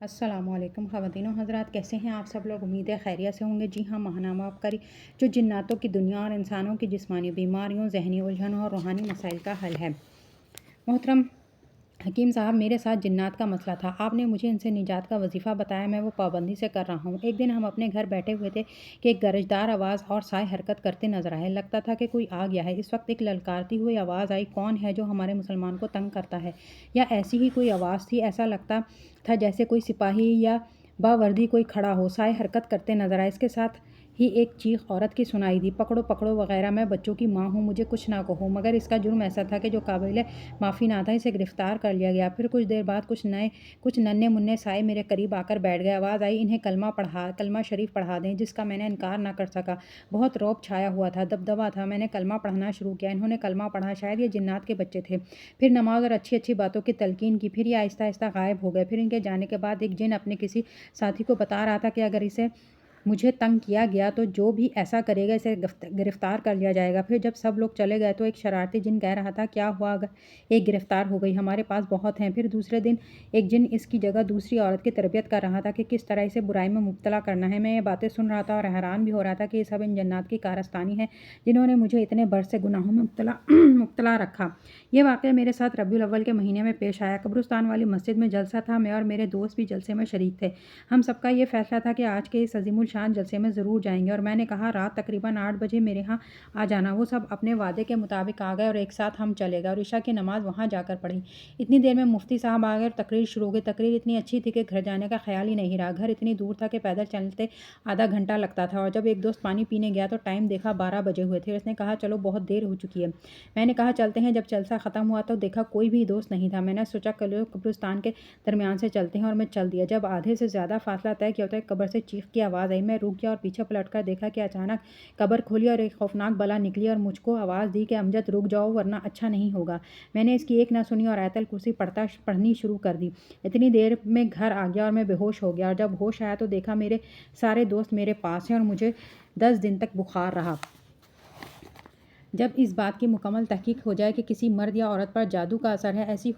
السلام علیکم خواتین و حضرات، کیسے ہیں آپ سب لوگ؟ امید ہے خیریت سے ہوں گے۔ جی ہاں، ماہنامہ آبکاری جو جناتوں کی دنیا اور انسانوں کی جسمانی بیماریوں، ذہنی الجھنوں اور روحانی مسائل کا حل ہے۔ محترم حکیم صاحب، میرے ساتھ جنات کا مسئلہ تھا۔ آپ نے مجھے ان سے نجات کا وظیفہ بتایا، میں وہ پابندی سے کر رہا ہوں۔ ایک دن ہم اپنے گھر بیٹھے ہوئے تھے کہ ایک گرجدار آواز اور سائے حرکت کرتے نظر آئے۔ لگتا تھا کہ کوئی آ گیا ہے۔ اس وقت ایک للکارتی ہوئی آواز آئی، کون ہے جو ہمارے مسلمان کو تنگ کرتا ہے؟ یا ایسی ہی کوئی آواز تھی؟ ایسا لگتا تھا جیسے کوئی سپاہی یا باوردی کوئی کھڑا ہو۔ سائے حرکت کرتے نظر آئے۔ اس کے ساتھ ہی ایک چیخ عورت کی سنائی دی، پکڑو پکڑو وغیرہ، میں بچوں کی ماں ہوں، مجھے کچھ نہ کہو۔ مگر اس کا جرم ایسا تھا کہ جو قابل معافی نہ تھا۔ اسے گرفتار کر لیا گیا۔ پھر کچھ دیر بعد کچھ ننھے منھے سائے میرے قریب آ کر بیٹھ گئے۔ آواز آئی، انہیں کلمہ شریف پڑھا دیں، جس کا میں نے انکار نہ کر سکا۔ بہت رعب چھایا ہوا تھا، دبدبا تھا۔ میں نے کلمہ پڑھنا شروع کیا۔ انہوں نے کلمہ پڑھا، شاید یہ جنات کے بچے تھے۔ پھر نماز اور اچھی اچھی باتوں کی تلقین کی۔ پھر یہ آہستہ آہستہ غائب ہو گئے۔ پھر ان کے جانے کے بعد ایک جن اپنے کسی ساتھی کو بتا رہا تھا کہ اگر اسے مجھے تنگ کیا گیا تو جو بھی ایسا کرے گا اسے گرفتار کر لیا جائے گا۔ پھر جب سب لوگ چلے گئے تو ایک شرارتی جن کہہ رہا تھا، کیا ہوا اگر ایک گرفتار ہو گئی، ہمارے پاس بہت ہیں۔ پھر دوسرے دن ایک جن اس کی جگہ دوسری عورت کی تربیت کر رہا تھا کہ کس طرح اسے برائی میں مبتلا کرنا ہے۔ میں یہ باتیں سن رہا تھا اور حیران بھی ہو رہا تھا کہ یہ سب ان جنات کی کارستانی ہے جنہوں نے مجھے اتنے برس سے گناہوں میں مبتلا رکھا۔ یہ واقعہ میرے ساتھ ربیع الاول کے مہینے میں پیش آیا۔ قبرستان والی مسجد میں جلسہ تھا۔ میں اور میرے دوست بھی جلسے میں شریک تھے۔ ہم سب کا یہ فیصلہ تھا کہ آج کے اس عظیم الشان جلسے میں ضرور جائیں گے، اور میں نے کہا رات تقریباً 8 بجے میرے ہاں آ جانا۔ وہ سب اپنے وعدے کے مطابق آ گئے اور ایک ساتھ ہم چلے گئے اور عشاء کی نماز وہاں جا کر پڑھی۔ اتنی دیر میں مفتی صاحب آ گئے اور تقریر شروع ہو گئی۔ تقریر اتنی اچھی تھی کہ گھر جانے کا خیال ہی نہیں رہا۔ گھر اتنی دور تھا کہ پیدل چلتے آدھا گھنٹہ لگتا تھا، اور جب ایک دوست پانی پینے گیا تو ٹائم دیکھا 12 بجے ہوئے تھے۔ اس نے کہا چلو بہت دیر ہو چکی ہے۔ میں نے کہا چلتے ہیں۔ جب جلسہ ختم ہوا تو دیکھا کوئی بھی دوست نہیں تھا۔ میں نے سوچا چلو قبرستان کے درمیان سے چلتے ہیں، اور میں چل دیا۔ جب آدھے سے زیادہ فاصلہ طے کیا تو ایک قبر سے چیخ کی آواز آئی۔ میں رک گیا اور پیچھے پلٹ کر دیکھا کہ اچانک قبر کھلی اور ایک خوفناک بلا نکلی اور مجھ کو آواز دی کہ امجد رک جاؤ ورنہ اچھا نہیں ہوگا۔ میں نے اس کی ایک نہ سنی اور آیت الکرسی پڑھنی شروع کر دی۔ اتنی دیر میں گھر آ گیا اور میں بے ہوش ہو گیا، اور جب ہوش آیا تو دیکھا میرے سارے دوست میرے پاس ہیں اور مجھے 10 دن تک بخار رہا۔ جب اس بات کی مکمل تحقیق ہو جائے کہ کسی مرد یا عورت پر جادو کا اثر ہے، ایسی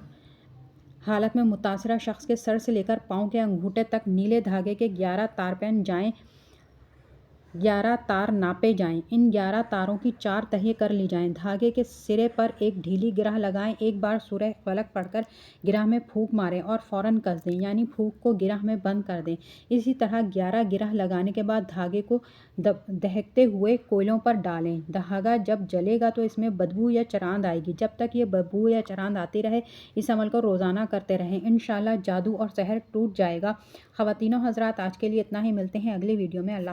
حالت میں متاثرہ شخص کے سر سے لے کر پاؤں کے انگوٹھے تک نیلے دھاگے کے 11 تار پہن جائیں، 11 تار ناپے جائیں، ان 11 تاروں کی 4 تہیں کر لی جائیں، دھاگے کے سرے پر ایک ڈھیلی گرہ لگائیں، ایک بار سورہ فلق پڑھ کر گرہ میں پھونک ماریں اور فوراً کس دیں، یعنی پھونک کو گرہ میں بند کر دیں۔ اسی طرح 11 گرہ لگانے کے بعد دھاگے کو دہکتے ہوئے کوئلوں پر ڈالیں۔ دھاگا جب جلے گا تو اس میں بدبو یا چراند آئے گی۔ جب تک یہ بدبو یا چراند آتی رہے اس عمل کو روزانہ کرتے رہیں، انشاءاللہ جادو اور سحر ٹوٹ جائے گا۔ خواتین و حضرات، آج کے لیے اتنا ہی۔ ملتے ہیں اگلی ویڈیو میں۔ اللہ